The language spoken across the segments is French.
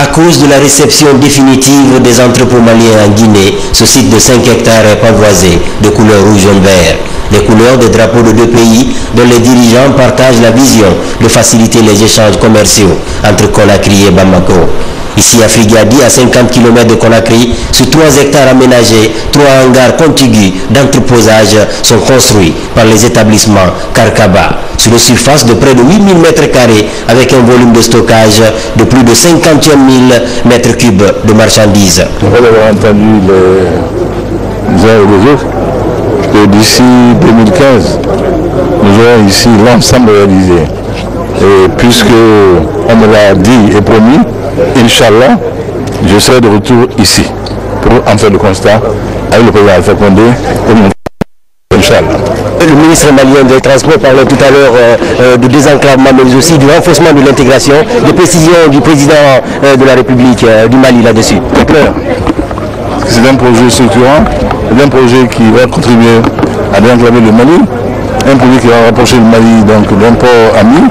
À cause de la réception définitive des entrepôts maliens en Guinée, ce site de 5 hectares est pavoisé de couleur rouge et vert. Les couleurs des drapeaux de deux pays dont les dirigeants partagent la vision de faciliter les échanges commerciaux entre Conakry et Bamako. Ici à Frigadi, à 50 km de Conakry, sur 3 hectares aménagés, 3 hangars contigus d'entreposage sont construits par les établissements Karkaba, sur une surface de près de 8000 m2 avec un volume de stockage de plus de 51 000 m3 de marchandises. Vous avez entendu les uns et les autres que d'ici 2015, nous aurons ici l'ensemble réalisé. Et puisque on me l'a dit et promis, Inch'Allah, je serai de retour ici pour en faire le constat avec le président Alpha Condé et Inch'Allah. Le ministre malien des Transports parlait tout à l'heure de désenclavement, mais aussi du renforcement de l'intégration, des précisions du président de la République du Mali là-dessus. C'est clair. C'est un projet structurant, c'est un projet qui va contribuer à désenclaver le Mali, un projet qui va rapprocher le Mali donc d'un port ami.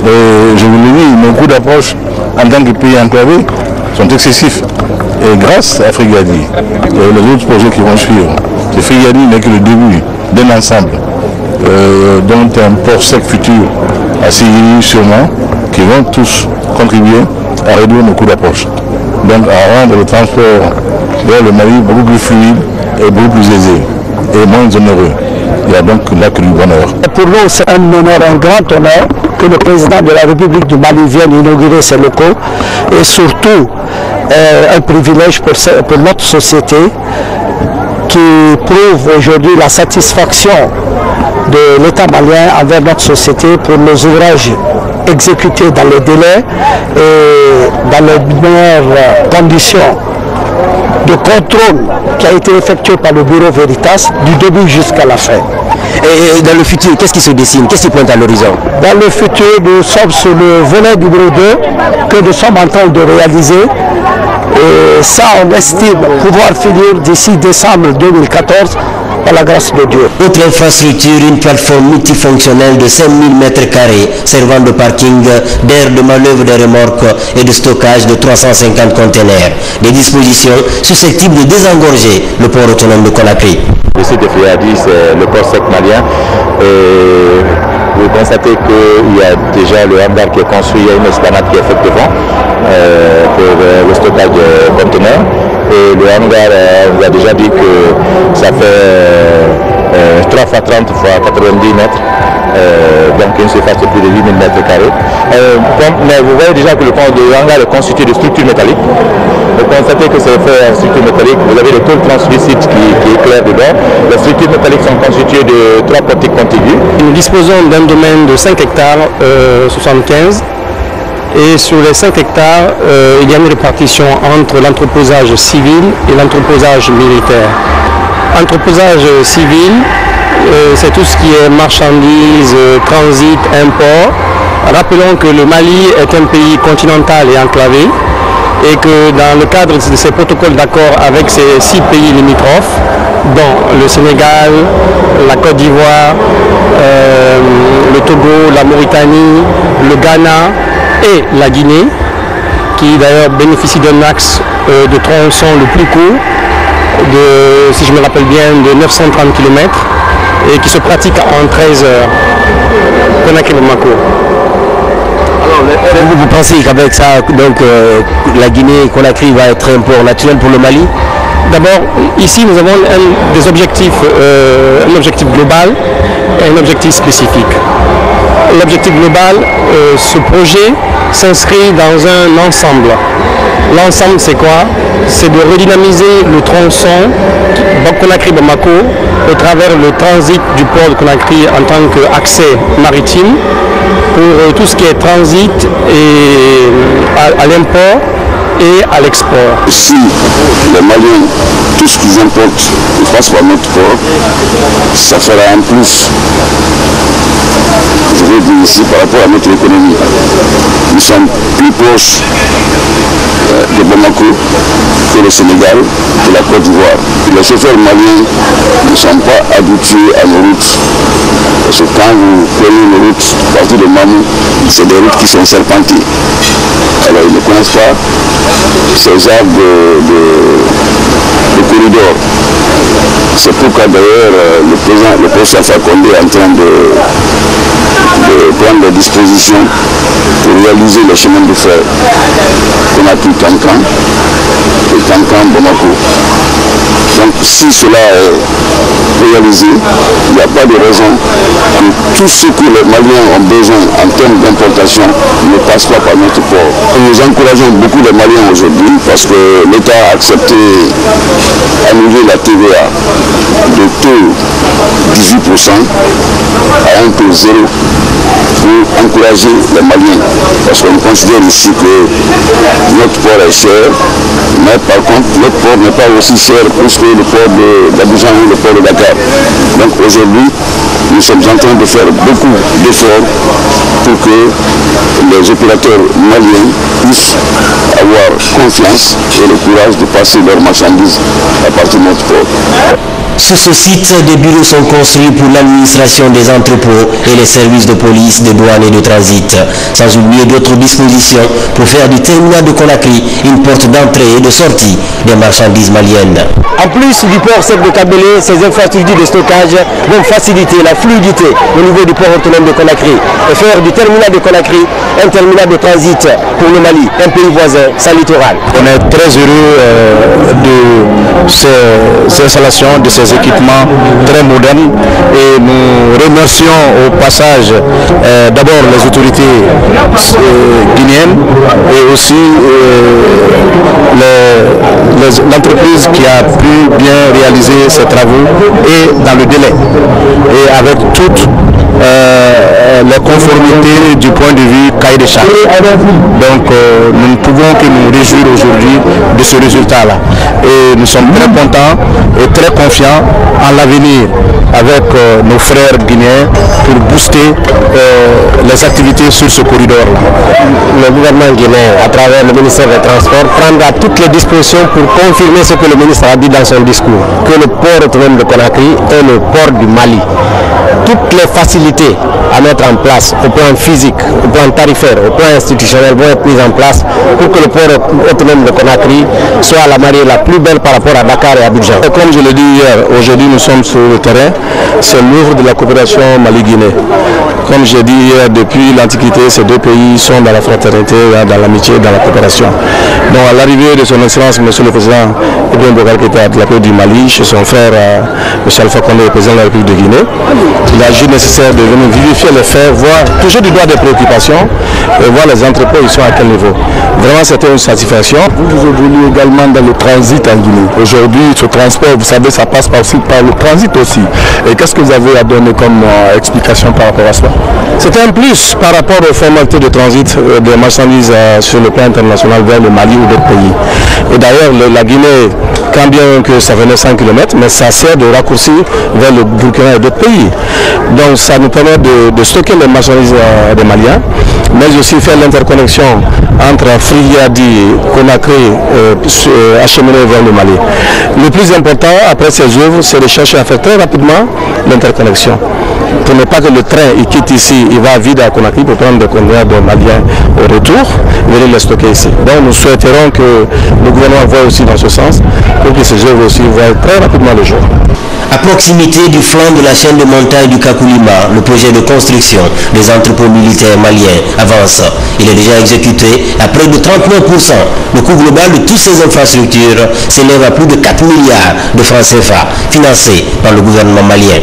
Et je vous le dis, nos coûts d'approche en tant que pays enclavé sont excessifs. Et grâce à Frigadi et les autres projets qui vont suivre, Frigadi n'est que le début d'un ensemble, dont un port sec futur à Syrie sûrement, qui vont tous contribuer à réduire nos coûts d'approche. Donc à rendre le transport vers le Mali beaucoup plus fluide et beaucoup plus aisé et moins onéreux. Il y a donc là que du bonheur. Pour nous, c'est un honneur, un grand honneur que le président de la République du Mali vienne inaugurer ces locaux et surtout un privilège pour notre société qui prouve aujourd'hui la satisfaction de l'État malien envers notre société pour nos ouvrages exécutés dans les délais et dans les meilleures conditions de contrôle qui a été effectué par le Bureau Veritas du début jusqu'à la fin. Et dans le futur, qu'est-ce qui se dessine? Qu'est-ce qui pointe à l'horizon? Dans le futur, nous sommes sur le volet numéro 2 que nous sommes en train de réaliser. Et ça, on estime pouvoir finir d'ici décembre 2014 par la grâce de Dieu. Autre infrastructure, une plateforme multifonctionnelle de 5000 m2 servant de parking, d'aire de manœuvre des remorques et de stockage de 350 conteneurs. Des dispositions susceptibles de désengorger le port autonome de Conakry. Le site de Frigadi, c'est le port sec malien. Vous constatez qu'il y a déjà le hangar qui est construit, il y a une esplanade qui est faite devant pour le stockage de conteneurs. Et le hangar, on vous a déjà dit que ça fait 3 x 30 x 90 mètres, donc une surface de plus de 8000 m2. Mais vous voyez déjà que le hangar est constitué de structures métalliques. Vous constatez que c'est fait en structure métallique. Vous avez le tôle translucide qui éclaire dedans. Les structures métalliques sont constituées de 3 portiques contigus. Nous disposons d'un domaine de 5 hectares 75. Et sur les 5 hectares, il y a une répartition entre l'entreposage civil et l'entreposage militaire. Entreposage civil, c'est tout ce qui est marchandises, transit, import. Rappelons que le Mali est un pays continental et enclavé et que dans le cadre de ces protocoles d'accord avec ces 6 pays limitrophes, dont le Sénégal, la Côte d'Ivoire, le Togo, la Mauritanie, le Ghana, et la Guinée, qui d'ailleurs bénéficie d'un axe de tronçon le plus court, de, si je me rappelle bien, de 930 km, et qui se pratique en 13 heures. Conakry-Bamako. Vous pensez qu'avec ça, donc, la Guinée-Conakry va être un port naturel pour le Mali? D'abord, ici nous avons des objectifs, un objectif global et un objectif spécifique. L'objectif global, ce projet s'inscrit dans un ensemble. L'ensemble, c'est quoi? C'est de redynamiser le tronçon Conakry-Bamako au travers le transit du port de Conakry en tant qu'accès maritime pour tout ce qui est transit et à l'import et à l'export. Si les Maliens, tout ce qu'ils importent, ils passent par notre port, ça fera en plus, je veux dire ici, par rapport à notre économie. Nous sommes plus proches de Bamako que le Sénégal, que la Côte d'Ivoire. Les chauffeurs maliens ne sont pas habitués à nos routes. Parce que quand vous prenez les routes partout de Mamou, c'est des routes qui sont serpentées. Alors ils ne connaissent pas ces genres de corridors. C'est pourquoi d'ailleurs le président Alpha Condé est en train de prendre des dispositions pour réaliser le chemin de fer qu'on a pris Kankan et Kankan-Bamako. Donc si cela est réalisé, il n'y a pas de raison que tout ce que les Maliens ont besoin en termes d'importation ne passe pas par notre port. Nous encourageons beaucoup les Maliens aujourd'hui parce que l'État a accepté d'annuler la TVA de taux 18% à un taux 0 pour encourager les Maliens. Parce qu'on considère ici que notre port est cher, mais par contre notre port n'est pas aussi cher que le port d'Abidjan ou le port de Dakar. Donc aujourd'hui, nous sommes en train de faire beaucoup d'efforts pour que les opérateurs maliens puissent avoir confiance et le courage de passer leurs marchandises à partir de notre port. Sur ce site, des bureaux sont construits pour l'administration des entrepôts et les services de police, de douane et de transit, sans oublier d'autres dispositions pour faire du terminal de Conakry une porte d'entrée et de sortie des marchandises maliennes. En plus du port sec de Kabele, ces infrastructures de stockage vont faciliter la fluidité au niveau du port autonome de Conakry et faire du terminal de Conakry un terminal de transit pour le Mali, un pays voisin, sa littoral. On est très heureux de ces installations, de ces équipements très modernes et nous remercions au passage d'abord les autorités guinéennes et aussi l'entreprise qui a pu bien réaliser ces travaux et dans le délai et avec toutes les conformités du point de vue cahier des charges. Donc nous ne pouvons que nous réjouir aujourd'hui de ce résultat-là. Et nous sommes très contents et très confiants en l'avenir avec nos frères guinéens pour booster les activités sur ce corridor-là. Le gouvernement guinéen, à travers le ministère des Transports, prendra toutes les dispositions pour confirmer ce que le ministre a dit dans son discours, que le port autonome de Conakry est le port du Mali. Toutes les facilités à mettre en place au plan physique, au plan tarifaire, au plan institutionnel vont être mises en place pour que le port autonome de Conakry soit la mariée la plus belle par rapport à Dakar et Abidjan. Et comme je l'ai dit hier, aujourd'hui nous sommes sur le terrain, c'est l'œuvre de la coopération Mali-Guinée. Comme j'ai dit hier, depuis l'Antiquité, ces deux pays sont dans la fraternité, dans l'amitié, dans la coopération. Donc à l'arrivée de son Excellence, M. le Président Ibrahim Boubacar Keïta de la Côte du Mali, chez son frère M. Alpha Condé, le Président de la République de Guinée, il a jugé nécessaire de venir vérifier les faits, voir toujours du doigt des préoccupations et voir les entrepôts, ils sont à quel niveau. Vraiment, c'était une satisfaction. Vous évoluez également dans le transit en Guinée. Aujourd'hui, ce transport, vous savez, ça passe aussi par le transit aussi. Et qu'est-ce que vous avez à donner comme explication par rapport à cela? C'est un plus par rapport aux formalités de transit des marchandises sur le plan international vers le Mali ou d'autres pays. Et d'ailleurs, la Guinée, quand bien que ça venait 100 km, mais ça sert de raccourci vers le Burkina et d'autres pays. Donc ça nous permet de stocker les marchandises des Maliens, mais aussi faire l'interconnexion entre Friyadi, Conakry, acheminé vers le Mali. Le plus important après ces œuvres, c'est de chercher à faire très rapidement l'interconnexion. Pour ne pas que le train il quitte ici, il va vide à Conakry pour prendre des conteneurs de Maliens au retour, venir les stocker ici. Donc nous souhaiterons que le gouvernement voie aussi dans ce sens, pour que ces œuvres aussi voient très rapidement le jour. À proximité du flanc de la chaîne de montagne du Kakoulima, le projet de construction des entrepôts militaires maliens avance. Il est déjà exécuté à près de 39%. Le coût global de toutes ces infrastructures s'élève à plus de 4 milliards de francs CFA, financés par le gouvernement malien.